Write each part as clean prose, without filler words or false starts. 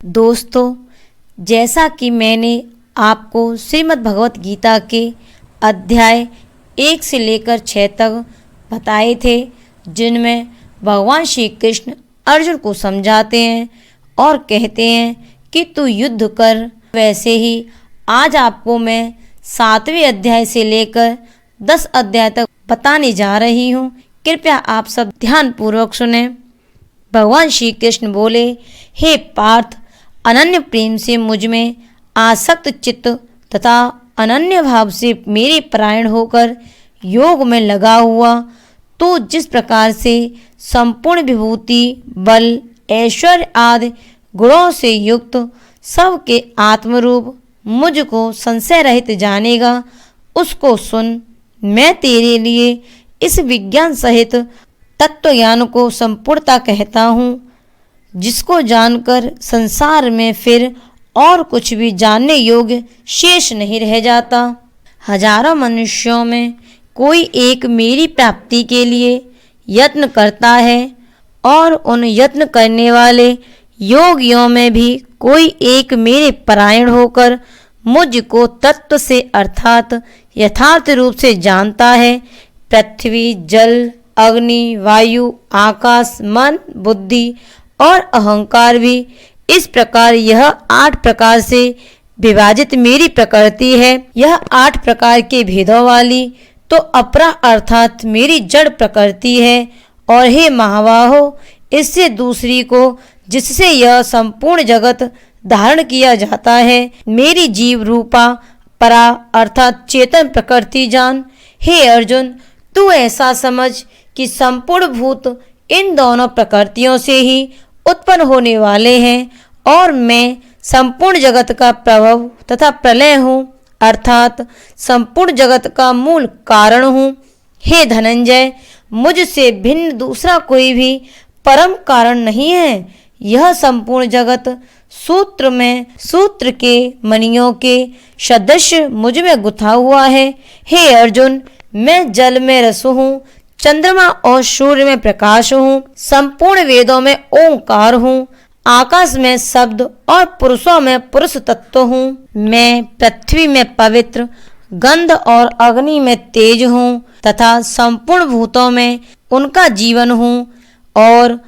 दोस्तों, जैसा कि मैंने आपको श्रीमद् भगवत गीता के अध्याय 1 से लेकर 6 तक बताए थे, जिनमें भगवान श्री कृष्ण अर्जुन को समझाते हैं और कहते हैं कि तू युद्ध कर। वैसे ही आज आपको मैं 7वें अध्याय से लेकर 10 अध्याय तक बताने जा रही हूँ। कृपया आप सब ध्यानपूर्वक सुने। भगवान श्री कृष्ण बोले, हे पार्थ, अनन्य प्रेम से मुझ में आसक्त चित्त तथा अनन्य भाव से मेरे परायण होकर योग में लगा हुआ, तो जिस प्रकार से संपूर्ण विभूति, बल, ऐश्वर्य आदि गुणों से युक्त सबके आत्मरूप मुझको संशय रहित जानेगा, उसको सुन। मैं तेरे लिए इस विज्ञान सहित तत्व ज्ञान को संपूर्णता कहता हूँ, जिसको जानकर संसार में फिर और कुछ भी जानने योग्य शेष नहीं रह जाता। हजारों मनुष्यों में कोई एक मेरी प्राप्ति के लिए यत्न करता है और उन यत्न करने वाले योगियों में भी कोई एक मेरे परायण होकर मुझको तत्व से अर्थात यथार्थ रूप से जानता है। पृथ्वी, जल, अग्नि, वायु, आकाश, मन, बुद्धि और अहंकार भी इस प्रकार यह 8 प्रकार से विभाजित मेरी प्रकृति है। यह 8 प्रकार के भेदों वाली तो अपरा अर्थात मेरी जड़ प्रकृति है। और हे महाबाहो, इससे दूसरी को जिससे यह संपूर्ण जगत धारण किया जाता है, मेरी जीव रूपा परा अर्थात चेतन प्रकृति जान। हे अर्जुन, तू ऐसा समझ कि संपूर्ण भूत इन दोनों प्रकृतियों से ही उत्पन्न होने वाले हैं और मैं संपूर्ण जगत का प्रभव तथा प्रलय हूँ, अर्थात संपूर्ण जगत का मूल कारण हूँ। हे धनंजय, मुझसे भिन्न दूसरा कोई भी परम कारण नहीं है। यह संपूर्ण जगत सूत्र में सूत्र के मणियों के सदृश मुझ में गुथा हुआ है। हे अर्जुन, मैं जल में रस हूँ, चंद्रमा और सूर्य में प्रकाश हूँ, संपूर्ण वेदों में ओंकार हूँ, आकाश में शब्द और पुरुषों में पुरुष तत्व हूँ। मैं पृथ्वी में पवित्र, गंध और अग्नि में तेज हूँ तथा संपूर्ण भूतों में उनका जीवन हूँ और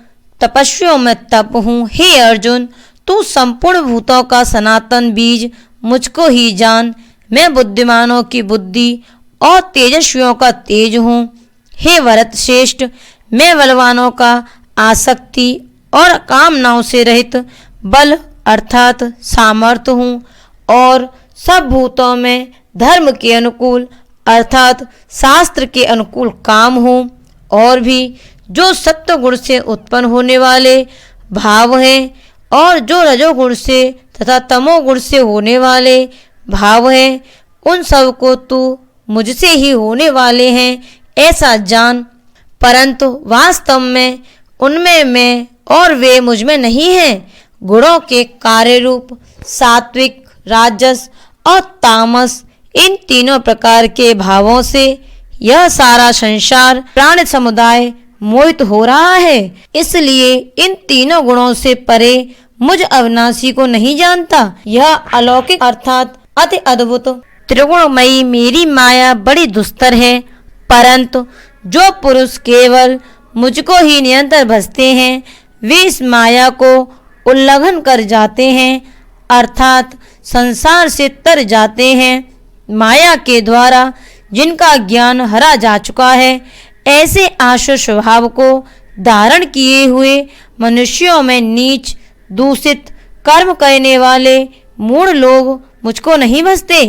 तपस्वियों में तप हूँ। हे अर्जुन, तू संपूर्ण भूतों का सनातन बीज मुझको ही जान। मैं बुद्धिमानों की बुद्धि और तेजस्वियों का तेज हूँ। हे भरत श्रेष्ठ, मैं बलवानों का आसक्ति और कामनाओं से रहित बल अर्थात सामर्थ्य हूँ और सब भूतों में धर्म के अनुकूल अर्थात शास्त्र के अनुकूल काम हूँ। और भी जो सत्व गुण से उत्पन्न होने वाले भाव हैं और जो रजोगुण से तथा तमोगुण से होने वाले भाव हैं, उन सब को तू मुझसे ही होने वाले हैं ऐसा जान। परंतु वास्तव में उनमें मैं और वे मुझ में नहीं हैं। गुणों के कार्य रूप सात्विक, राजस और तामस, इन तीनों प्रकार के भावों से यह सारा संसार प्राण समुदाय मोहित हो रहा है। इसलिए इन तीनों गुणों से परे मुझ अविनाशी को नहीं जानता। यह अलौकिक अर्थात अति अद्भुत त्रिगुणमयी मेरी माया बड़ी दुस्तर है, परंतु जो पुरुष केवल मुझको ही निरंतर भजते हैं, वे इस माया को उल्लंघन कर जाते हैं अर्थात संसार से तर जाते हैं। माया के द्वारा जिनका ज्ञान हरा जा चुका है, ऐसे आसुर स्वभाव को धारण किए हुए मनुष्यों में नीच, दूषित कर्म करने वाले मूढ़ लोग मुझको नहीं भजते।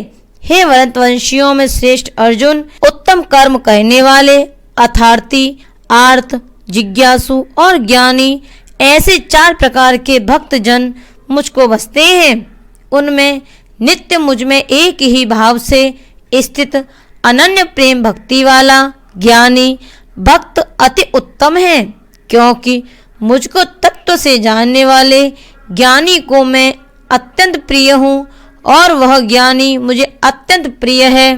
हे भरतवंशियों में श्रेष्ठ अर्जुन, उत्तम कर्म करने वाले अर्थार्थी, आर्थ, जिज्ञासु और ज्ञानी, ऐसे 4 प्रकार के भक्त जन मुझको भजते हैं। उनमें नित्य मुझ में एक ही भाव से स्थित अनन्य प्रेम भक्ति वाला ज्ञानी भक्त अति उत्तम है, क्योंकि मुझको तत्व से जानने वाले ज्ञानी को मैं अत्यंत प्रिय हूँ और वह ज्ञानी मुझे अत्यंत प्रिय है।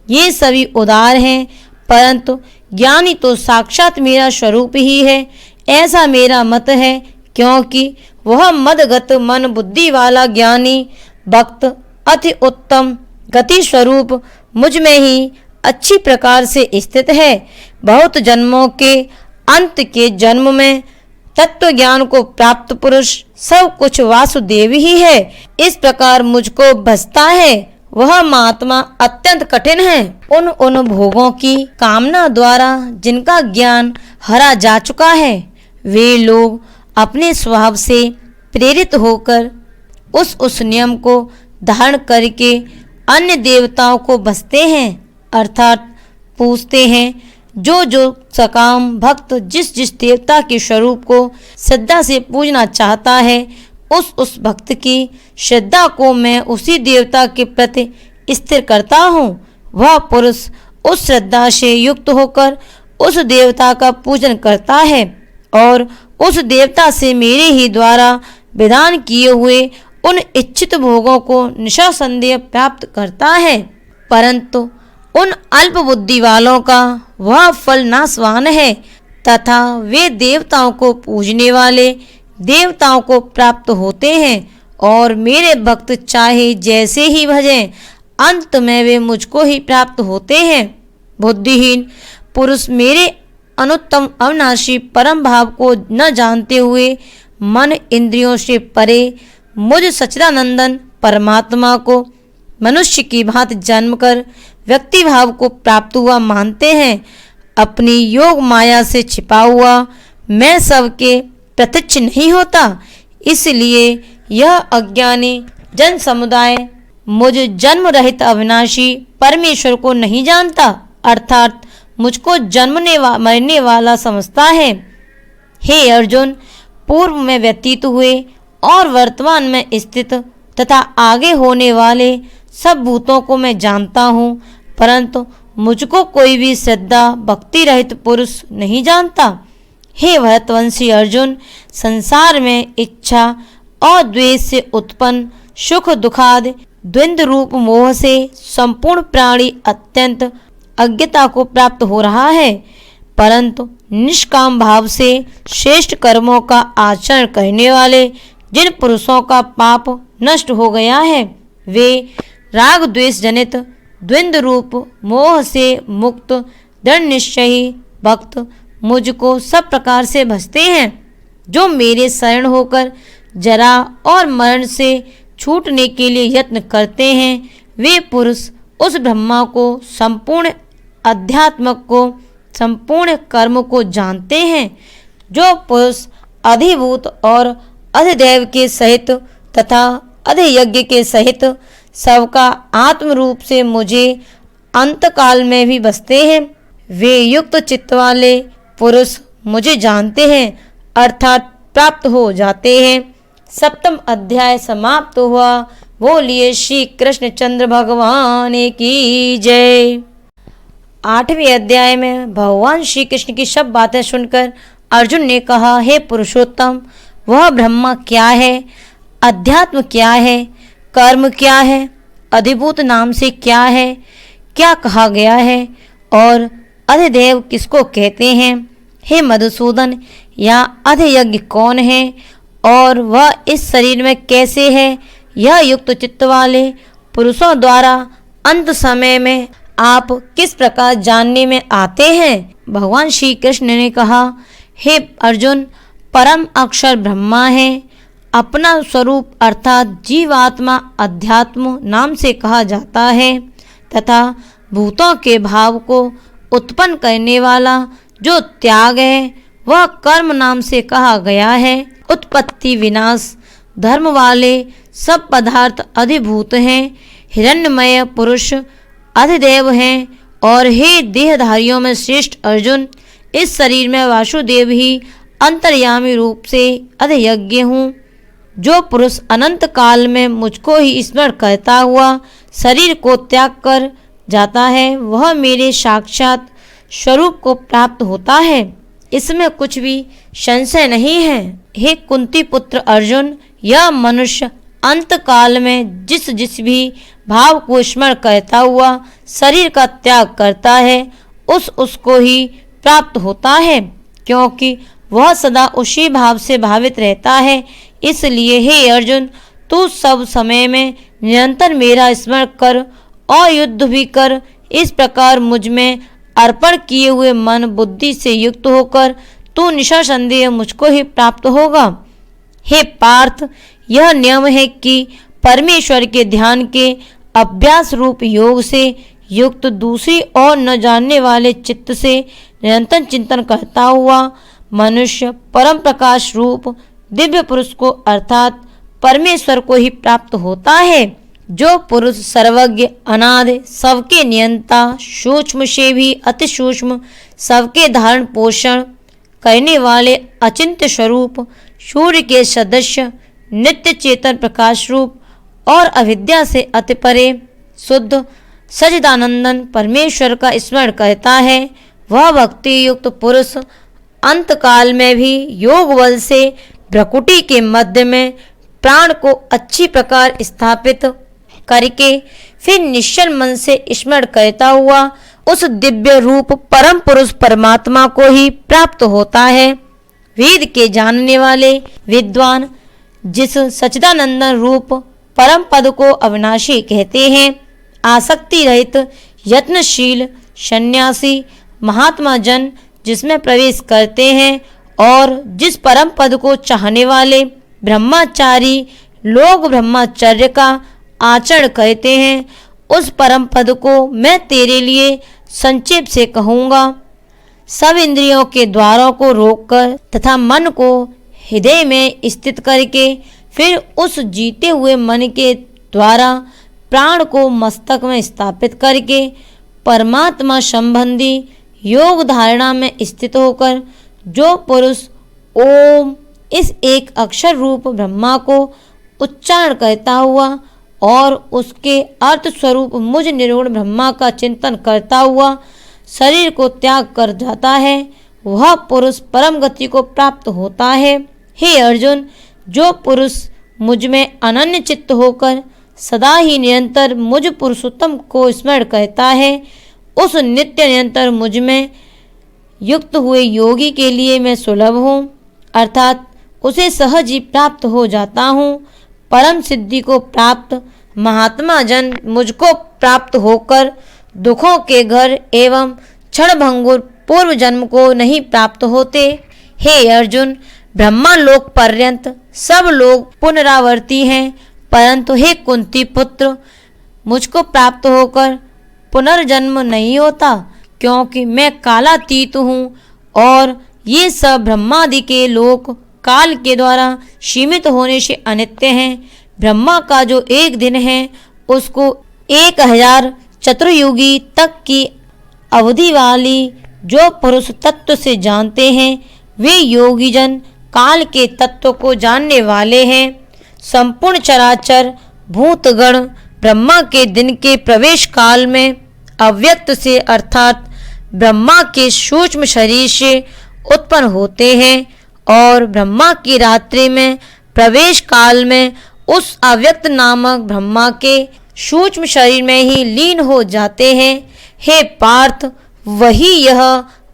ये सभी उदार हैं, परंतु ज्ञानी तो साक्षात मेरा स्वरूप ही है, ऐसा मेरा मत है, क्योंकि वह मदगत मन बुद्धि वाला ज्ञानी भक्त अति उत्तम गति स्वरूप मुझ में ही अच्छी प्रकार से स्थित है। बहुत जन्मों के अंत के जन्म में तत्व ज्ञान को प्राप्त पुरुष सब कुछ वासुदेव ही है। इस प्रकार मुझको बसता है वह महात्मा अत्यंत कठिन है। उन भोगों की कामना द्वारा जिनका ज्ञान हरा जा चुका है, वे लोग अपने स्वभाव से प्रेरित होकर उस नियम को धारण करके अन्य देवताओं को बसते हैं, अर्थात पूछते हैं। जो सकाम भक्त जिस जिस देवता के स्वरूप को श्रद्धा से पूजना चाहता है, उस भक्त की श्रद्धा को मैं उसी देवता के प्रति स्थिर करता हूँ। वह पुरुष उस श्रद्धा से युक्त होकर उस देवता का पूजन करता है और उस देवता से मेरे ही द्वारा विधान किए हुए उन इच्छित भोगों को निसंदेह प्राप्त करता है। परंतु उन अल्प बुद्धि वालों का वह फल नाशवान है तथा वे देवताओं को पूजने वाले देवताओं को प्राप्त होते हैं और मेरे भक्त चाहे जैसे ही भजें, अंत में वे मुझको ही प्राप्त होते हैं। बुद्धिहीन पुरुष मेरे अनुत्तम अविनाशी परम भाव को न जानते हुए मन इंद्रियों से परे मुझ सच्चिदानंदन परमात्मा को मनुष्य की भांति जन्मकर व्यक्ति भाव को प्राप्त हुआ मानते हैं। अपनी योग माया से छिपा हुआ मैं सबके प्रत्यक्ष नहीं होता, इसलिए यह अज्ञानी जन समुदाय मुझ जन्म रहित अविनाशी परमेश्वर को नहीं जानता, अर्थात मुझको जन्मने मरने वाला समझता है। हे अर्जुन, पूर्व में व्यतीत हुए और वर्तमान में स्थित तथा आगे होने वाले सब भूतों को मैं जानता हूँ, परंतु मुझको कोई भी श्रद्धा भक्ति रहित पुरुष नहीं जानता। हे भरतवंशी अर्जुन, संसार में इच्छा और द्वेष से उत्पन्न सुख दुखादि द्वंद्व रूप मोह से संपूर्ण प्राणी अत्यंत अज्ञता को प्राप्त हो रहा है, परंतु निष्काम भाव से श्रेष्ठ कर्मों का आचरण करने वाले जिन पुरुषों का पाप नष्ट हो गया है, वे राग द्वेष जनित द्वंद्व रूप मोह से मुक्त दृढ़ निश्चयी भक्त मुझको सब प्रकार से भजते हैं। जो मेरे शरण होकर जरा और मरण से छूटने के लिए यत्न करते हैं, वे पुरुष उस ब्रह्मा को, संपूर्ण अध्यात्म को, संपूर्ण कर्म को जानते हैं। जो पुरुष अधिभूत और अधिदैव के सहित तथा अधियज्ञ के सहित सबका आत्म रूप से मुझे अंतकाल में भी बसते हैं, वे युक्त चित्त वाले पुरुष मुझे जानते हैं, अर्थात प्राप्त हो जाते हैं। सप्तम अध्याय समाप्त हुआ। बोलिए श्री कृष्णचंद्र भगवान की जय। 8वें अध्याय में भगवान श्री कृष्ण की सब बातें सुनकर अर्जुन ने कहा, हे पुरुषोत्तम, वह ब्रह्मा क्या है, अध्यात्म क्या है, कर्म क्या है, अधिभूत नाम से क्या है, क्या कहा गया है और अधिदेव किसको कहते हैं। हे मधुसूदन, यह अधियज्ञ कौन है और वह इस शरीर में कैसे है। यह युक्त चित्त वाले पुरुषों द्वारा अंत समय में आप किस प्रकार जानने में आते हैं। भगवान श्री कृष्ण ने कहा, हे अर्जुन, परम अक्षर ब्रह्मा है। अपना स्वरूप अर्थात जीवात्मा अध्यात्म नाम से कहा जाता है तथा भूतों के भाव को उत्पन्न करने वाला जो त्याग है वह कर्म नाम से कहा गया है। उत्पत्ति विनाश धर्म वाले सब पदार्थ अधिभूत हैं। हिरण्यमय पुरुष अधिदेव हैं। और हे देहधारियों में श्रेष्ठ अर्जुन, इस शरीर में वासुदेव ही अंतर्यामी रूप से अधियज्ञ हूँ। जो पुरुष अनंत काल में मुझको ही स्मरण करता हुआ शरीर को त्याग कर जाता है, वह मेरे साक्षात स्वरूप को प्राप्त होता है, इसमें कुछ भी संशय नहीं है। हे कुंती पुत्र अर्जुन, यह मनुष्य अंत काल में जिस भी भाव को स्मरण करता हुआ शरीर का त्याग करता है, उसको ही प्राप्त होता है, क्योंकि वह सदा उसी भाव से भावित रहता है। इसलिए हे अर्जुन, तू सब समय में निरंतर मेरा स्मरण कर और युद्ध भी कर। इस प्रकार मुझ में अर्पण किए हुए मन बुद्धि से युक्त होकर तू निसंदेह मुझको ही प्राप्त होगा। हे पार्थ, यह नियम है कि परमेश्वर के ध्यान के अभ्यास रूप योग से युक्त दूसरी और न जानने वाले चित्त से निरंतर चिंतन करता हुआ मनुष्य परम प्रकाश रूप दिव्य पुरुष को अर्थात परमेश्वर को ही प्राप्त होता है। जो पुरुष सर्वज्ञ, अनादि, सबके नियंता, सूक्ष्म से भी अति सूक्ष्म, सबके धारण पोषण करने वाले अचिंत्य स्वरूप, सूर्य के सदस्य, नित्य चेतन प्रकाश रूप और अविद्या से अति परे शुद्ध सच्चिदानंदन परमेश्वर का स्मरण करता है, वह भक्ति युक्त पुरुष अंत काल में भी योग बल से भ्रकुटी के मध्य में प्राण को अच्छी प्रकार स्थापित करके फिर निश्चल मन से स्मरण करता हुआ उस दिव्य रूप परम पुरुष परमात्मा को ही प्राप्त होता है। वेद के जानने वाले विद्वान जिस सच्चिदानंदन रूप परम पद को अविनाशी कहते हैं, आसक्ति रहित यत्नशील सन्यासी महात्मा जन जिसमें प्रवेश करते हैं और जिस परम पद को चाहने वाले ब्रह्मचारी लोग ब्रह्मचर्य का आचरण करते हैं, उस परम पद को मैं तेरे लिए संक्षेप से कहूँगा। सब इंद्रियों के द्वारों को रोककर तथा मन को हृदय में स्थित करके फिर उस जीते हुए मन के द्वारा प्राण को मस्तक में स्थापित करके परमात्मा संबंधी योग धारणा में स्थित होकर जो पुरुष ओम इस एक अक्षर रूप ब्रह्मा को उच्चारण करता हुआ और उसके अर्थ स्वरूप मुझ निर्गुण ब्रह्मा का चिंतन करता हुआ शरीर को त्याग कर जाता है, वह पुरुष परम गति को प्राप्त होता है। हे अर्जुन, जो पुरुष मुझ में अनन्य चित्त होकर सदा ही निरंतर मुझ पुरुषोत्तम को स्मरण करता है, उस नित्य निरंतर मुझ में युक्त हुए योगी के लिए मैं सुलभ हूँ, अर्थात उसे सहज ही प्राप्त हो जाता हूँ। परम सिद्धि को प्राप्त महात्मा जन मुझको प्राप्त होकर दुखों के घर एवं क्षणभंगुर पूर्व जन्म को नहीं प्राप्त होते। हे अर्जुन, ब्रह्मा लोक पर्यंत सब लोग पुनरावर्ती हैं, परंतु हे कुंती पुत्र, मुझको प्राप्त होकर पुनर्जन्म नहीं होता, क्योंकि मैं कालातीत हूँ और ये सब ब्रह्मादि के लोक काल के द्वारा सीमित होने से अनित्य हैं। ब्रह्मा का जो एक दिन है उसको 1000 चतुर्युगी तक की अवधि वाली जो पुरुष तत्व से जानते हैं, वे योगी जन काल के तत्व को जानने वाले हैं। संपूर्ण चराचर भूतगण ब्रह्मा के दिन के प्रवेश काल में अव्यक्त से अर्थात ब्रह्मा के सूक्ष्म शरीर से उत्पन्न होते हैं और ब्रह्मा की रात्रि में प्रवेश काल में उस अव्यक्त नामक ब्रह्मा के सूक्ष्म शरीर में ही लीन हो जाते हैं। हे पार्थ, वही यह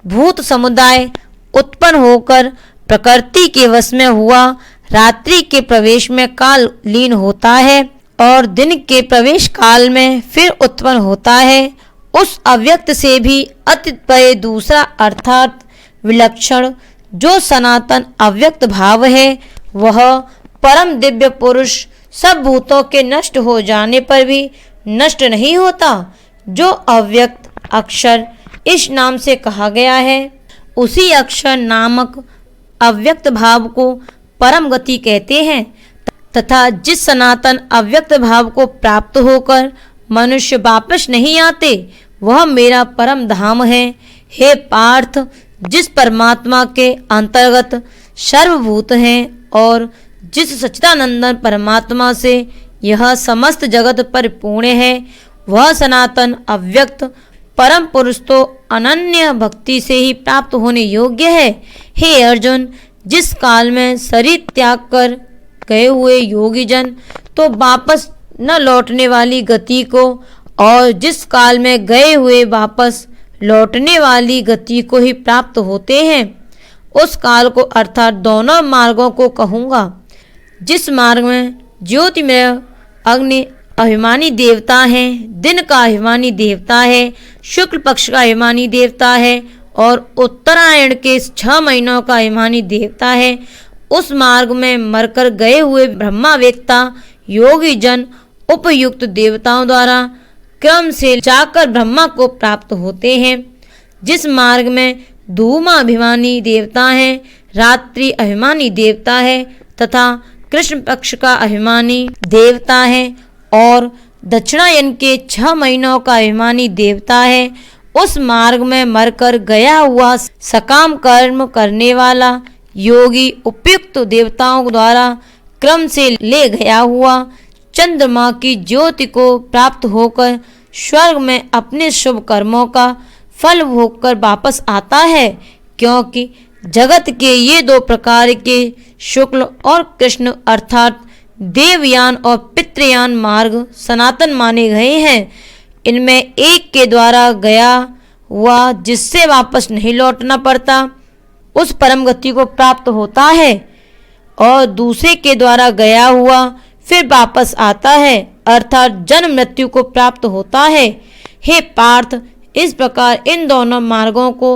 भूत समुदाय उत्पन्न होकर प्रकृति के वश में हुआ रात्रि के प्रवेश में काल लीन होता है और दिन के प्रवेश काल में फिर उत्पन्न होता है। उस अव्यक्त से भी अति परे दूसरा अर्थात विलक्षण जो सनातन अव्यक्त भाव है, वह परम दिव्य पुरुष सब भूतों के नष्ट हो जाने पर भी नष्ट नहीं होता। जो अव्यक्त अक्षर इस नाम से कहा गया है, उसी अक्षर नामक अव्यक्त भाव को परम गति कहते हैं तथा जिस सनातन अव्यक्त भाव को प्राप्त होकर मनुष्य वापस नहीं आते, वह मेरा परम धाम है। हे पार्थ, जिस परमात्मा के अंतर्गत सर्वभूत हैं और जिस सच्चिदानंदन परमात्मा से यह समस्त जगत परिपूर्ण है, वह सनातन अव्यक्त परम पुरुष तो अनन्य भक्ति से ही प्राप्त होने योग्य है। हे अर्जुन, जिस काल में शरीर त्याग कर गए हुए योगी जन तो वापस न लौटने वाली गति को और जिस काल में गए हुए वापस लौटने वाली गति को ही प्राप्त होते हैं, उस काल को अर्थात दोनों मार्गों को कहूँगा। जिस मार्ग में ज्योतिमय अग्नि अभिमानी देवता है, दिन का अभिमानी देवता है, शुक्ल पक्ष का अभिमानी देवता है और उत्तरायण के 6 महीनों का अभिमानी देवता है, उस मार्ग में मरकर गए हुए ब्रह्मावेत्ता योगी जन उपयुक्त देवताओं द्वारा क्रम से जाकर ब्रह्मा को प्राप्त होते हैं। जिस मार्ग में धूमा अभिमानी देवता है, रात्रि अभिमानी देवता है तथा कृष्ण पक्ष का अभिमानी देवता है और दक्षिणायन के 6 महीनों का अभिमानी देवता है, उस मार्ग में मरकर गया हुआ सकाम कर्म करने वाला योगी उपयुक्त देवताओं द्वारा क्रम से ले गया हुआ चंद्रमा की ज्योति को प्राप्त होकर स्वर्ग में अपने शुभ कर्मों का फल भोगकर वापस आता है। क्योंकि जगत के ये 2 प्रकार के शुक्ल और कृष्ण अर्थात देवयान और पितृयान मार्ग सनातन माने गए हैं। इनमें एक के द्वारा गया हुआ जिससे वापस नहीं लौटना पड़ता उस परम गति को प्राप्त होता है और दूसरे के द्वारा गया हुआ फिर वापस आता है अर्थात जन्म मृत्यु को प्राप्त होता है। हे पार्थ, इस प्रकार इन दोनों मार्गों को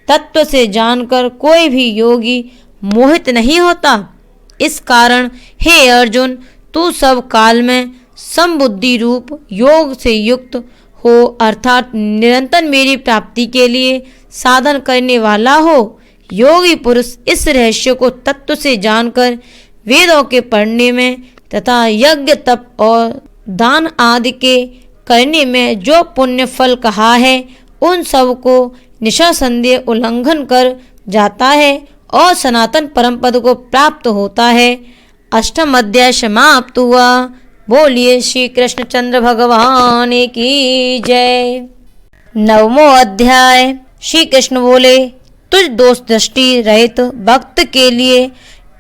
तत्व से जानकर कोई भी योगी मोहित नहीं होता। इस कारण हे अर्जुन, तू सब काल में समबुद्धि रूप योग से युक्त हो अर्थात निरंतर मेरी प्राप्ति के लिए साधन करने वाला हो। योगी पुरुष इस रहस्य को तत्व से जानकर वेदों के पढ़ने में तथा यज्ञ तप और दान आदि के करने में जो पुण्य फल कहा है उन सब को निसंदेह उल्लंघन कर जाता है और सनातन परम पद को प्राप्त होता है। 8वां अध्याय समाप्त हुआ। बोलिए श्री कृष्णचंद्र भगवान की जय। 9वां अध्याय। श्री कृष्ण बोले, तुझ दोष दृष्टि रहित भक्त के लिए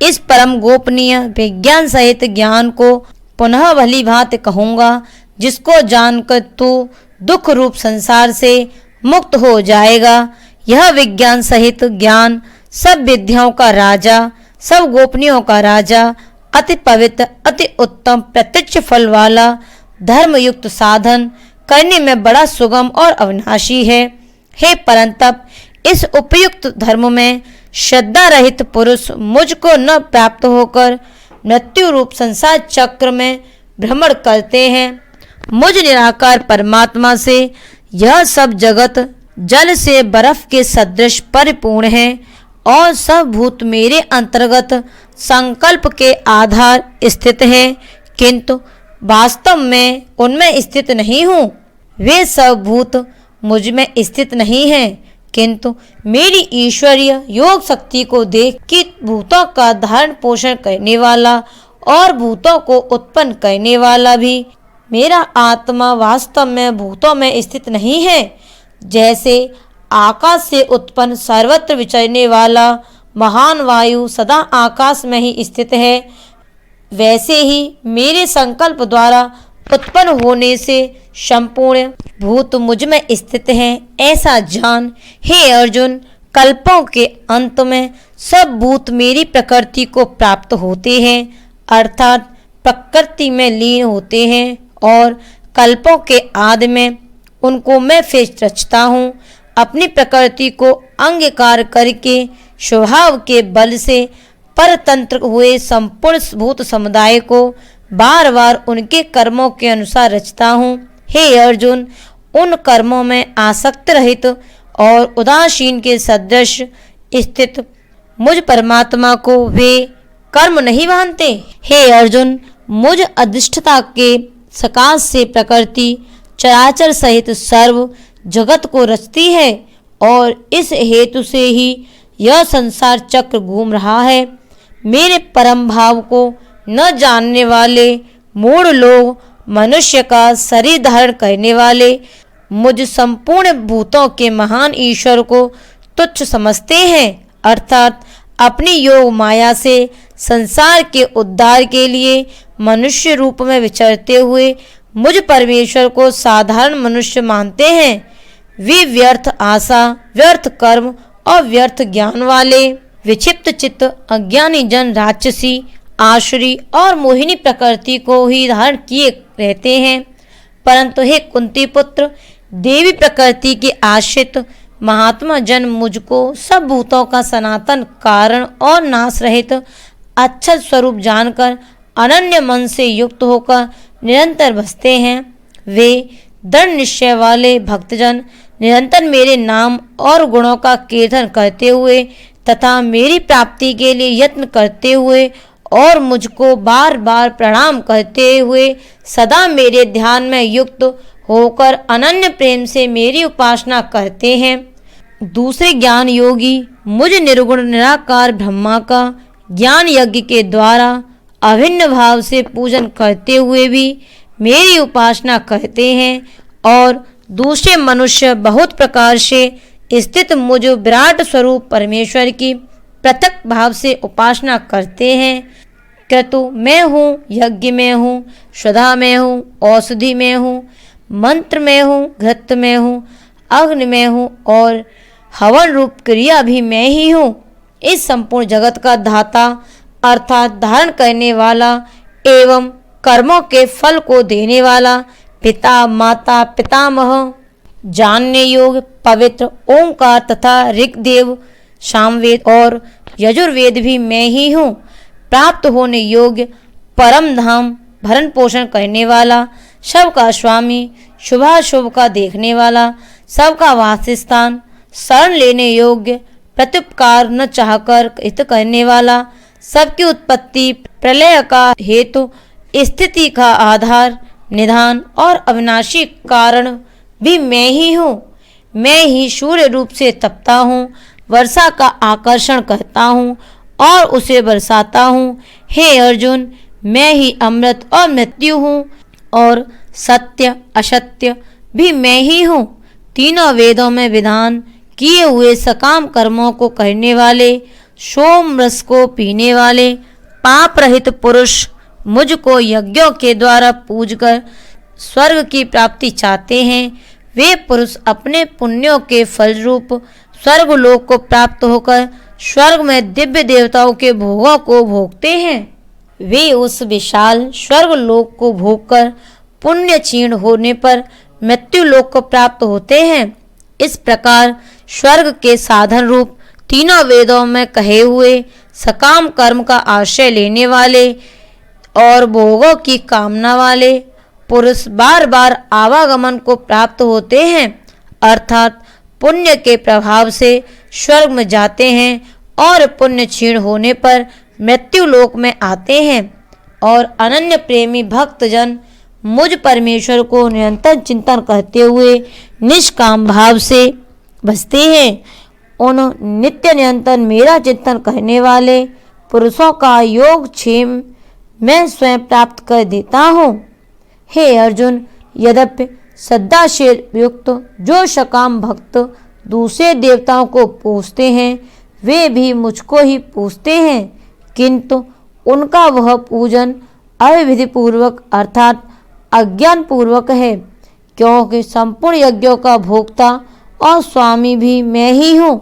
इस परम गोपनीय विज्ञान सहित ज्ञान को पुनः भली भांति कहूँगा, जिसको जानकर तू दुख रूप संसार से मुक्त हो जाएगा। यह विज्ञान सहित ज्ञान सब विद्याओं का राजा, सब गोपनीयों का राजा, अति पवित्र, अति उत्तम, प्रत्यक्ष फल वाला, धर्मयुक्त साधन करने में बड़ा सुगम और अविनाशी है। हे परंतप, इस उपयुक्त धर्म में श्रद्धा रहित पुरुष मुझको न प्राप्त होकर मृत्यु रूप संसार चक्र में भ्रमण करते हैं। मुझ निराकार परमात्मा से यह सब जगत जल से बर्फ के सदृश परिपूर्ण है और सब भूत मेरे अंतर्गत संकल्प के आधार स्थित है, किंतु वास्तव में उनमें स्थित नहीं हूँ। वे सब भूत मुझ में स्थित नहीं हैं, किंतु मेरी ईश्वरीय योग शक्ति को देख कि भूतों का धारण पोषण करने वाला और भूतों को उत्पन्न करने वाला भी मेरा आत्मा वास्तव में भूतों में स्थित नहीं है। जैसे आकाश से उत्पन्न सर्वत्र विचरने वाला महान वायु सदा आकाश में ही स्थित है, वैसे ही मेरे संकल्प द्वारा उत्पन्न होने से संपूर्ण भूत मुझ में स्थित हैं। ऐसा जान हे अर्जुन, कल्पों के अंत में सब भूत मेरी प्रकृति को प्राप्त होते हैं अर्थात प्रकृति में लीन होते हैं और कल्पों के आदि में उनको मैं फिर रचता हूँ। अपनी प्रकृति को अंगीकार करके स्वभाव के बल से परतंत्र हुए संपूर्ण भूत समुदाय को बार बार उनके कर्मों के अनुसार रचता हूँ। हे अर्जुन, उन कर्मों में आसक्त रहित और उदासीन के सदृश स्थित मुझ परमात्मा को वे कर्म नहीं मानते। हे अर्जुन, मुझ अधिष्ठता के सकाश से प्रकृति चराचर सहित सर्व जगत को रचती है और इस हेतु से ही यह संसार चक्र घूम रहा है। मेरे परम भाव को न जानने वाले मूढ़ लोग मनुष्य का शरीर धारण करने वाले मुझ संपूर्ण भूतों के महान ईश्वर को तुच्छ समझते हैं अर्थात अपनी योग माया से संसार के उद्धार के लिए मनुष्य रूप में विचरते हुए मुझ परमेश्वर को साधारण मनुष्य मानते हैं। वे व्यर्थ आशा, व्यर्थ कर्म और व्यर्थ ज्ञान वाले, विक्षिप्त चित्त अज्ञानी जन राक्षसी, आसुरी और मोहिनी प्रकृति को ही धारण किए रहते हैं। परंतु हे कुंती पुत्र, देवी प्रकृति के आश्रित महात्मा जन मुझको सब भूतों का सनातन कारण और नाश रहित अक्षर स्वरूप जानकर अनन्य मन से युक्त होकर निरंतर बसते हैं। वे दृढ़ निश्चय वाले भक्तजन निरंतर मेरे नाम और गुणों का कीर्तन करते हुए तथा मेरी प्राप्ति के लिए यत्न करते हुए और मुझको बार बार प्रणाम करते हुए सदा मेरे ध्यान में युक्त होकर अनन्य प्रेम से मेरी उपासना करते हैं। दूसरे ज्ञान योगी मुझ निर्गुण निराकार ब्रह्मा का ज्ञान यज्ञ के द्वारा अभिन्न भाव से पूजन करते हुए भी मेरी उपासना करते हैं और दूसरे मनुष्य बहुत प्रकार से स्थित मुझ विराट स्वरूप परमेश्वर की पृथक भाव से उपासना करते हैं। क्रतु में हूँ, यज्ञ में हूँ, श्रद्धा में हूँ, औषधि में हूँ, मंत्र में हूँ, घृत में हूँ, अग्नि में हूँ और हवन रूप क्रिया भी मैं ही हूँ। इस संपूर्ण जगत का दाता अर्थात धारण करने वाला एवं कर्मों के फल को देने वाला पिता, माता, पितामह, जानने योग्य पवित्र ओंकार तथा ऋग्वेद, सामवेद और यजुर्वेद भी मैं ही हूँ। प्राप्त होने योग्य परम धाम भरण पोषण करने वाला, सबका स्वामी, शुभाशुभ का देखने वाला, सबका वासस्थान, शरण लेने योग्य, प्रत्युपकार न चाहकर हित करने वाला, सबकी उत्पत्ति प्रलय का हेतु, स्थिति का आधार, निधान और अविनाशी कारण भी मैं ही हूँ। मैं ही सूर्य रूप से तपता हूँ, वर्षा का आकर्षण करता हूँ और उसे बरसाता हूँ। हे अर्जुन, मैं ही अमृत और मृत्यु हूँ और सत्य असत्य भी मैं ही हूँ। तीनों वेदों में विधान किए हुए सकाम कर्मों को करने वाले, सोम रस को पीने वाले, पाप रहित पुरुष मुझको यज्ञों के द्वारा पूजकर स्वर्ग की प्राप्ति चाहते हैं। वे पुरुष अपने पुण्यों के फल रूप स्वर्ग लोक को प्राप्त होकर स्वर्ग में दिव्य देवताओं के भोगों को भोगते हैं। वे उस विशाल स्वर्ग लोक को भोगकर पुण्य क्षीण होने पर मृत्यु लोक को प्राप्त होते हैं। इस प्रकार स्वर्ग के साधन रूप तीनों वेदों में कहे हुए सकाम कर्म का आश्रय लेने वाले और भोगों की कामना वाले पुरुष बार बार आवागमन को प्राप्त होते हैं, अर्थात पुण्य के प्रभाव से स्वर्ग में जाते हैं और पुण्य क्षीण होने पर मृत्यु लोक में आते हैं। और अनन्य प्रेमी भक्तजन मुझ परमेश्वर को निरंतर चिंतन करते हुए निष्काम भाव से बसते हैं। उन नित्य निरंतर मेरा चिंतन करने वाले पुरुषों का योग क्षेम मैं स्वयं प्राप्त कर देता हूँ। हे अर्जुन, यद्यपि श्रद्धा से युक्त जो सकाम भक्त दूसरे देवताओं को पूजते हैं वे भी मुझको ही पूजते हैं, किंतु उनका वह पूजन अविधि पूर्वक अर्थात अज्ञान पूर्वक है, क्योंकि संपूर्ण यज्ञों का भोक्ता और स्वामी भी मैं ही हूँ।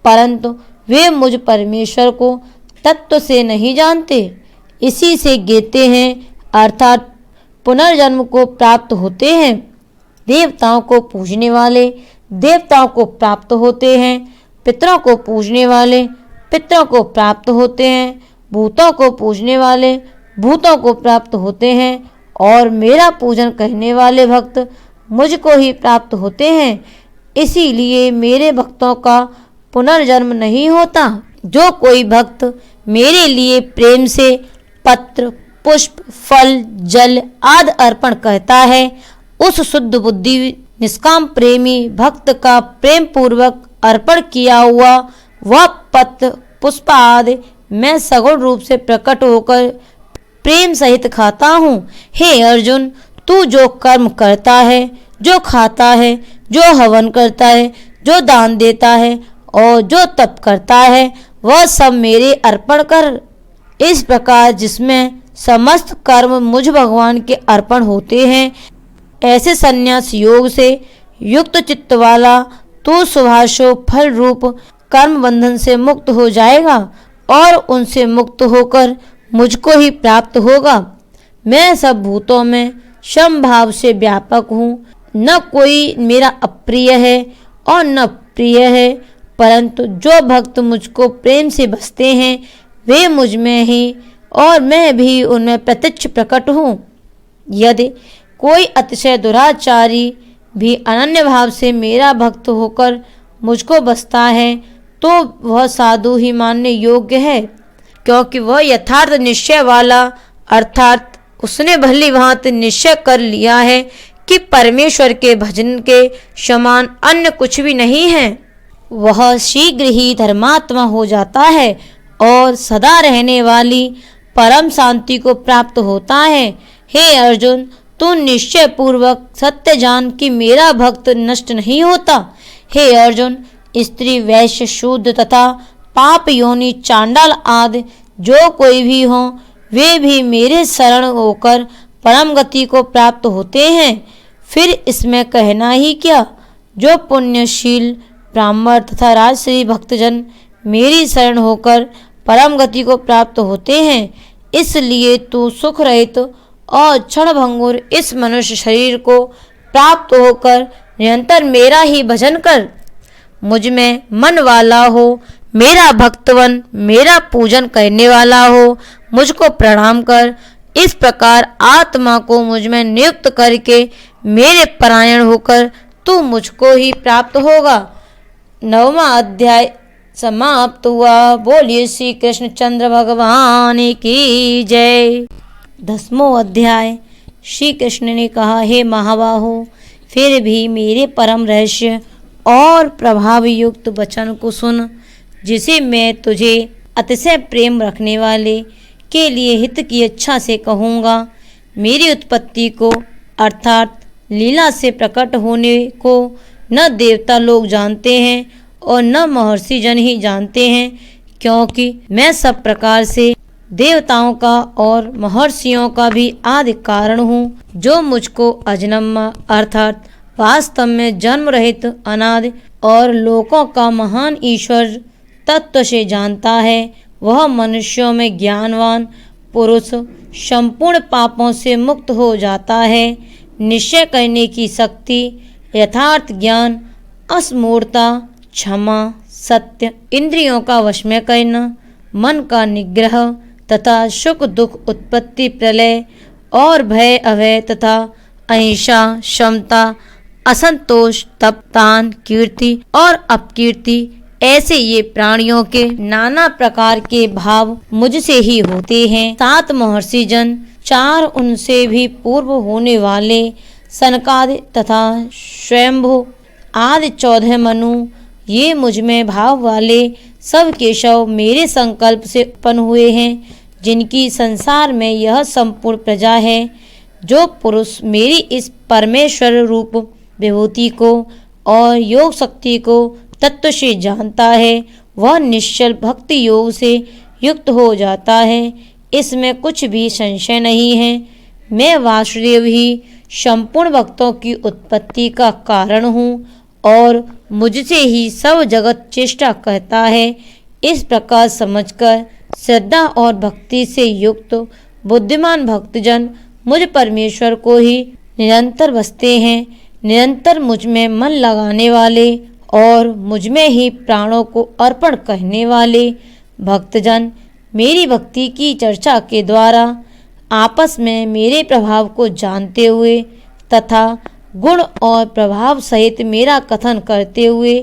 परंतु वे मुझ परमेश्वर को तत्व से नहीं जानते, इसी से गिरते हैं अर्थात पुनर्जन्म को प्राप्त होते हैं। देवताओं को पूजने वाले देवताओं को प्राप्त होते हैं, पितरों को पूजने वाले पितरों को प्राप्त होते हैं, भूतों को पूजने वाले भूतों को प्राप्त होते हैं और मेरा पूजन करने वाले भक्त मुझको ही प्राप्त होते हैं। इसीलिए मेरे भक्तों का पुनर्जन्म नहीं होता। जो कोई भक्त मेरे लिए प्रेम से पत्र, पुष्प, फल, जल आदि अर्पण करता है, उस शुद्ध बुद्धि निष्काम प्रेमी भक्त का प्रेम पूर्वक अर्पण किया हुआ वह पत्र, पुष्प आदि मैं सगुण रूप से प्रकट होकर प्रेम सहित खाता हूँ। हे अर्जुन, तू जो कर्म करता है, जो खाता है, जो हवन करता है, जो दान देता है और जो तप करता है, वह सब मेरे अर्पण कर। इस प्रकार जिसमें समस्त कर्म मुझ भगवान के अर्पण होते हैं, ऐसे संन्यास योग से युक्त चित्त वाला तू शुभाशुभ फल रूप कर्म बंधन से मुक्त हो जाएगा और उनसे मुक्त होकर मुझको ही प्राप्त होगा। मैं सब भूतों में समभाव से व्यापक हूँ, न कोई मेरा अप्रिय है और न प्रिय है, परंतु जो भक्त मुझको प्रेम से बसते हैं वे मुझ में ही और मैं भी उनमें प्रत्यक्ष प्रकट हूँ। यदि कोई अतिशय दुराचारी भी अनन्य भाव से मेरा भक्त होकर मुझको बसता है तो वह साधु ही मानने योग्य है, क्योंकि वह यथार्थ निश्चय वाला, अर्थात उसने भली भांति निश्चय कर लिया है कि परमेश्वर के भजन के समान अन्य कुछ भी नहीं है। वह शीघ्र ही धर्मात्मा हो जाता है और सदा रहने वाली परम शांति को प्राप्त होता है। हे अर्जुन, तू निश्चय पूर्वक सत्य जान कि मेरा भक्त नष्ट नहीं होता। हे अर्जुन, स्त्री, वैश्य, शूद्र तथा पाप योनि, चांडाल आदि जो कोई भी हो वे भी मेरे शरण होकर परम गति को प्राप्त होते हैं। फिर इसमें कहना ही क्या, जो पुण्यशील ब्राह्मण तथा राजश्री भक्तजन मेरी शरण होकर परम गति को प्राप्त होते हैं। इसलिए तू सुख रहित और क्षण भंगुर इस मनुष्य शरीर को प्राप्त होकर निरंतर मेरा ही भजन कर। मुझ में मन वाला हो, मेरा भक्तवन, मेरा पूजन करने वाला हो, मुझको प्रणाम कर। इस प्रकार आत्मा को मुझ में नियुक्त करके मेरे परायण होकर तू मुझको ही प्राप्त होगा। 9वां अध्याय समाप्त हुआ। बोलिए श्री कृष्णचंद्र भगवान की जय। 10वां अध्याय। श्री कृष्ण ने कहा, हे महाबाहो, फिर भी मेरे परम रहस्य और प्रभाव युक्त वचन को सुन, जिसे मैं तुझे अतिशय प्रेम रखने वाले के लिए हित की इच्छा से कहूँगा। मेरी उत्पत्ति को अर्थात लीला से प्रकट होने को न देवता लोग जानते हैं और न महर्षि जन ही जानते हैं, क्योंकि मैं सब प्रकार से देवताओं का और महर्षियों का भी आदि कारण हूँ, जो मुझको अजन्मा अर्थात वास्तव में जन्म रहित अनादि और लोकों का महान ईश्वर तत्व से जानता है। वह मनुष्यों में ज्ञानवान पुरुष संपूर्ण पापों से मुक्त हो जाता है। निश्चय करने की शक्ति, यथार्थ ज्ञान, असमूढ़ता, क्षमा, सत्य, इंद्रियों का वश में करना, मन का निग्रह तथा सुख दुख, उत्पत्ति प्रलय और भय अभय तथा अहिंसा, क्षमता, असंतोष, तप, दान, कीर्ति और अपकीर्ति, ऐसे ये प्राणियों के नाना प्रकार के भाव मुझसे ही होते हैं। 7 महर्षि जन, 4 उनसे भी पूर्व होने वाले सनकादि तथा स्वयंभू आदि 14 मनु, ये मुझ में भाव वाले सब केशव मेरे संकल्प से उत्पन्न हुए हैं, जिनकी संसार में यह संपूर्ण प्रजा है। जो पुरुष मेरी इस परमेश्वर रूप विभूति को और योग शक्ति को तत्व से जानता है, वह निश्चल भक्ति योग से युक्त हो जाता है। इसमें कुछ भी संशय नहीं है। मैं वासुदेव ही संपूर्ण भक्तों की उत्पत्ति का कारण हूँ और मुझसे ही सब जगत चेष्टा करता है। इस प्रकार समझकर श्रद्धा और भक्ति से युक्त बुद्धिमान भक्तजन मुझ परमेश्वर को ही निरंतर बसते हैं। निरंतर मुझ में मन लगाने वाले और मुझ में ही प्राणों को अर्पण करने वाले भक्तजन मेरी भक्ति की चर्चा के द्वारा आपस में मेरे प्रभाव को जानते हुए तथा गुण और प्रभाव सहित मेरा कथन करते हुए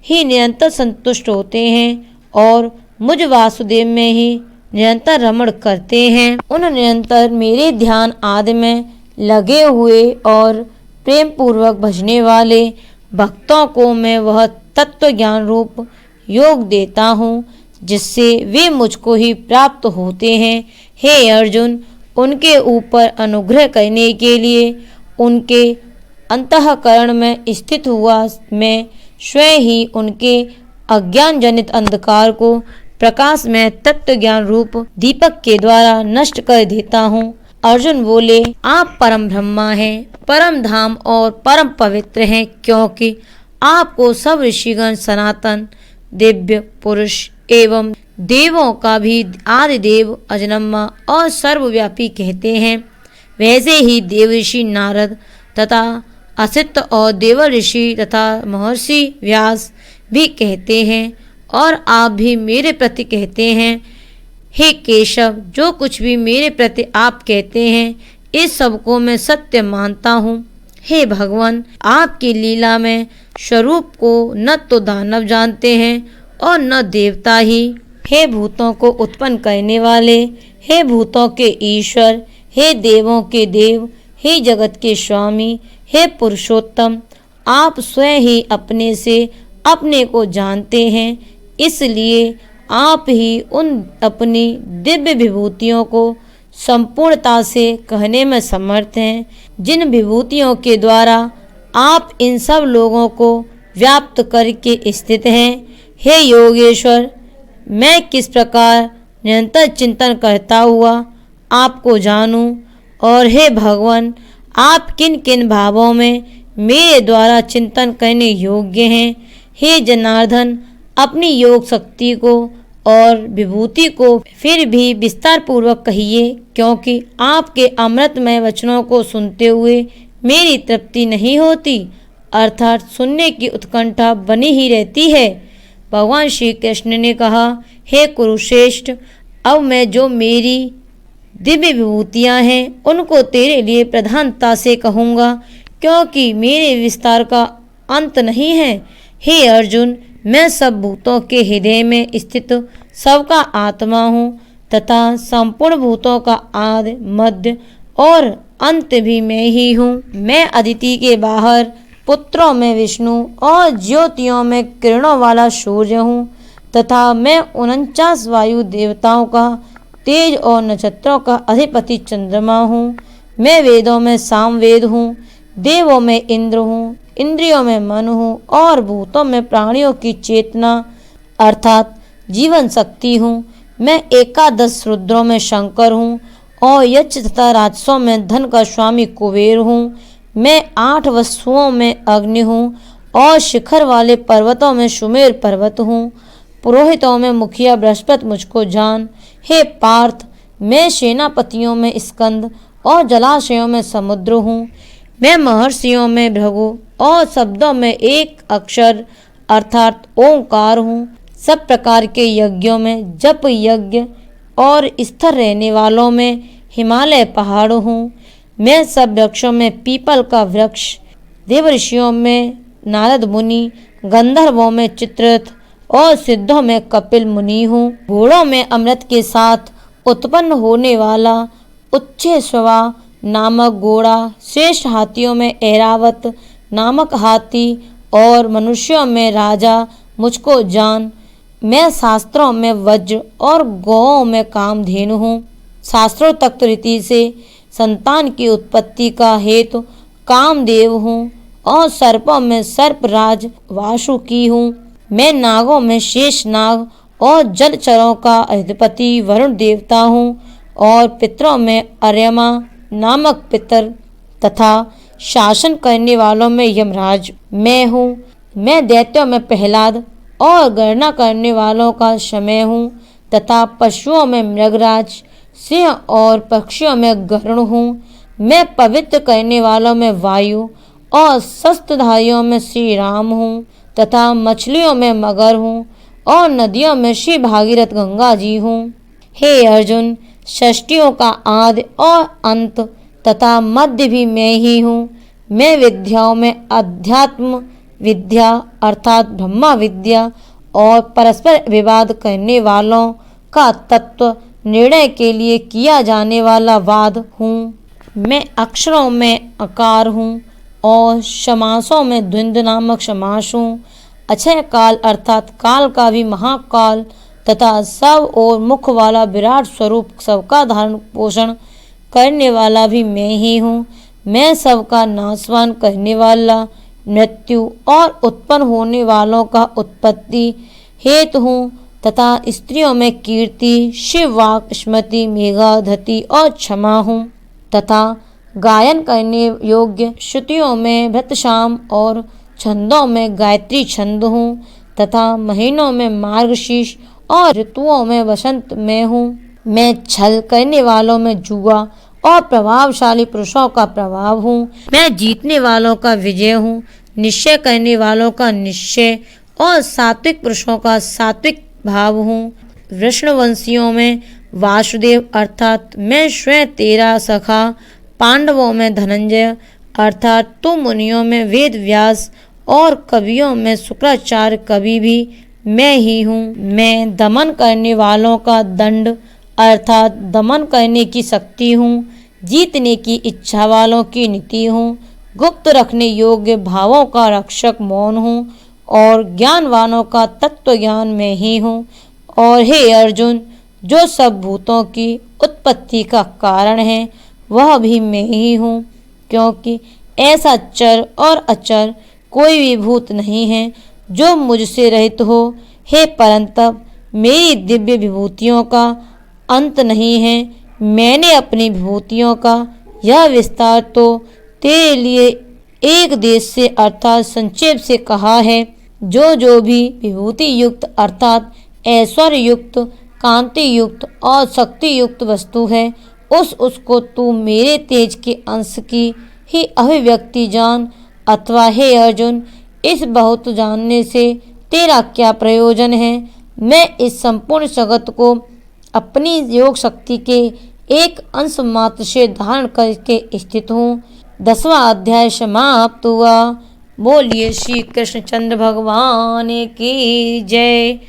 ही निरंतर संतुष्ट होते हैं और मुझ वासुदेव में ही निरंतर रमण करते हैं। उन निरंतर मेरे ध्यान आदि में लगे हुए और प्रेम पूर्वक भजने वाले भक्तों को मैं वह तत्व ज्ञान रूप योग देता हूँ, जिससे वे मुझको ही प्राप्त होते हैं। हे अर्जुन, उनके ऊपर अनुग्रह करने के लिए उनके अंतःकरण में स्थित हुआ मैं स्वयं ही उनके अज्ञान जनित अंधकार को प्रकाश में तत्व ज्ञान रूप दीपक के द्वारा नष्ट कर देता हूँ। अर्जुन बोले, आप परम ब्रह्मा हैं, परम धाम और परम पवित्र हैं, क्योंकि आपको सब ऋषिगण सनातन दिव्य पुरुष एवं देवों का भी आदिदेव अजन्मा और सर्वव्यापी कहते हैं, वैसे ही देवऋषि नारद तथा असित और देवर्षि तथा महर्षि व्यास भी कहते हैं और आप भी मेरे प्रति कहते हैं। हे केशव, जो कुछ भी मेरे प्रति आप कहते हैं इस सब को मैं सत्य मानता हूँ। हे भगवान, आपकी लीला में स्वरूप को न तो दानव जानते हैं और न देवता ही। हे भूतों को उत्पन्न करने वाले, हे भूतों के ईश्वर, हे देवों के देव, हे जगत के स्वामी, हे पुरुषोत्तम, आप स्वयं ही अपने से अपने को जानते हैं, इसलिए आप ही उन अपनी दिव्य विभूतियों को संपूर्णता से कहने में समर्थ हैं, जिन विभूतियों के द्वारा आप इन सब लोगों को व्याप्त करके स्थित हैं। हे योगेश्वर, मैं किस प्रकार निरंतर चिंतन करता हुआ आपको जानूं, और हे भगवान, आप किन किन भावों में मेरे द्वारा चिंतन करने योग्य हैं। हे जनार्दन, अपनी योग शक्ति को और विभूति को फिर भी विस्तार पूर्वक कहिए, क्योंकि आपके अमृतमय वचनों को सुनते हुए मेरी तृप्ति नहीं होती, अर्थात सुनने की उत्कंठा बनी ही रहती है। भगवान श्री कृष्ण ने कहा, हे कुरुश्रेष्ठ, अब मैं जो मेरी दिव्य विभूतियाँ हैं उनको तेरे लिए प्रधानता से कहूँगा, क्योंकि मेरे विस्तार का अंत नहीं है। हे अर्जुन, मैं सब भूतों के हृदय में स्थित सबका आत्मा हूँ तथा संपूर्ण भूतों का आदि मध्य और अंत भी मैं ही हूँ। मैं अदिति के बाहर पुत्रों में विष्णु और ज्योतियों में किरणों वाला सूर्य हूँ तथा मैं 49 वायु देवताओं का तेज और नक्षत्रों का अधिपति चंद्रमा हूँ। मैं वेदों में सामवेद हूँ, देवों में इंद्र हूँ, इंद्रियों में मन हूँ और भूतों में प्राणियों की चेतना अर्थात जीवन शक्ति हूँ। मैं 11 रुद्रों में शंकर हूँ और यक्ष तथा राक्षसों में धन का स्वामी कुबेर हूँ। मैं 8 वस्तुओं में अग्नि हूँ और शिखर वाले पर्वतों में सुमेर पर्वत हूँ। पुरोहितों में मुखिया बृहस्पति मुझको जान। हे पार्थ, मैं सेनापतियों में स्कंद और जलाशयों में समुद्र हूँ। मैं महर्षियों में भृगु और शब्दों में एक अक्षर अर्थात ओंकार हूँ। सब प्रकार के यज्ञों में जप यज्ञ और स्थिर रहने वालों में हिमालय पहाड़ हूँ। मैं सब वृक्षों में पीपल का वृक्ष, देवर्षियों में नारद मुनि, गंधर्वों में चित्ररथ और सिद्धों में कपिल मुनि हूँ। घोड़ों में अमृत के साथ उत्पन्न होने वाला उच्छेश्वा नामक घोड़ा, श्रेष्ठ हाथियों में ऐरावत नामक हाथी और मनुष्यों में राजा मुझको जान। मैं शास्त्रों में वज्र और गौओं में कामधेनु हूँ। शास्त्रोक्त रीति से संतान की उत्पत्ति का हेतु कामदेव हूँ और सर्पों में सर्पराज वासुकी हूँ। मैं नागों में शेष नाग और जलचरों का अधिपति वरुण देवता हूँ और पितरों में अर्यमा नामक पितर तथा शासन करने वालों में यमराज मैं हूँ। मैं दैत्यों में प्रहलाद और गणना करने वालों का समय हूँ तथा पशुओं में मृगराज, सिंह और पक्षियों में गरुण हूँ। मैं पवित्र करने वालों में वायु और शस्त्रधारियों में श्री राम हूँ तथा मछलियों में मगर हूँ और नदियों में श्री भागीरथ गंगा जी हूँ। हे अर्जुन, षष्टियों का आदि और अंत तथा मध्य भी मैं ही हूँ। मैं विद्याओं में अध्यात्म विद्या अर्थात ब्रह्मा विद्या और परस्पर विवाद करने वालों का तत्व निर्णय के लिए किया जाने वाला वाद हूँ। मैं अक्षरों में अकार हूँ और समासों में द्वंद नामक समास हूँ। अक्षय काल अर्थात काल का भी महाकाल तथा सब और मुख वाला विराट स्वरूप सबका धारण पोषण करने वाला भी मैं ही हूँ। मैं सबका नाशवान करने वाला, मृत्यु और उत्पन्न होने वालों का उत्पत्ति हेतु हूँ तथा स्त्रियों में कीर्ति, शिव वाक, स्मृति, मेघा, धति और क्षमा हूँ तथा गायन करने योग्य श्रुतियों में भृतशाम और छंदों में गायत्री छंद हूँ तथा महीनों में मार्गशीर्ष और ऋतुओं में वसंत में हूँ। मैं छल करने वालों में जुआ और प्रभावशाली पुरुषों का प्रभाव हूँ। मैं जीतने वालों का विजय हूँ, निश्चय करने वालों का निश्चय और सात्विक पुरुषों का सात्विक भाव हूँ। वृषणवंशियों में वासुदेव अर्थात मैं स्वयं तेरा सखा, पांडवों में धनंजय अर्थात तू, मुनियों में वेद व्यास और कवियों में शुक्राचार्य कवि भी मैं ही हूँ। मैं दमन करने वालों का दंड अर्थात दमन करने की शक्ति हूँ, जीतने की इच्छा वालों की नीति हूँ, गुप्त रखने योग्य भावों का रक्षक मौन हूँ और ज्ञानवानों का तत्व ज्ञान में ही हूँ। और हे अर्जुन, जो सब भूतों की उत्पत्ति का कारण है वह भी मैं ही हूँ, क्योंकि ऐसा चर और अचर कोई भी भूत नहीं है जो मुझसे रहित हो। हे परंतप, मेरी दिव्य विभूतियों का अंत नहीं है। मैंने अपनी विभूतियों का यह विस्तार तो तेरे लिए एक देश से अर्थात संक्षेप से कहा है। जो भी विभूति युक्त अर्थात ऐश्वर्य युक्त, कांति युक्त और शक्ति युक्त वस्तु है उसको तू मेरे तेज के अंश की ही अभिव्यक्ति जान। अथवा हे अर्जुन, इस बहुत जानने से तेरा क्या प्रयोजन है? मैं इस संपूर्ण जगत को अपनी योग शक्ति के एक अंश मात्र से धारण करके स्थित हूँ। 10वां अध्याय समाप्त हुआ। बोलिए श्री कृष्णचंद्र भगवान की जय।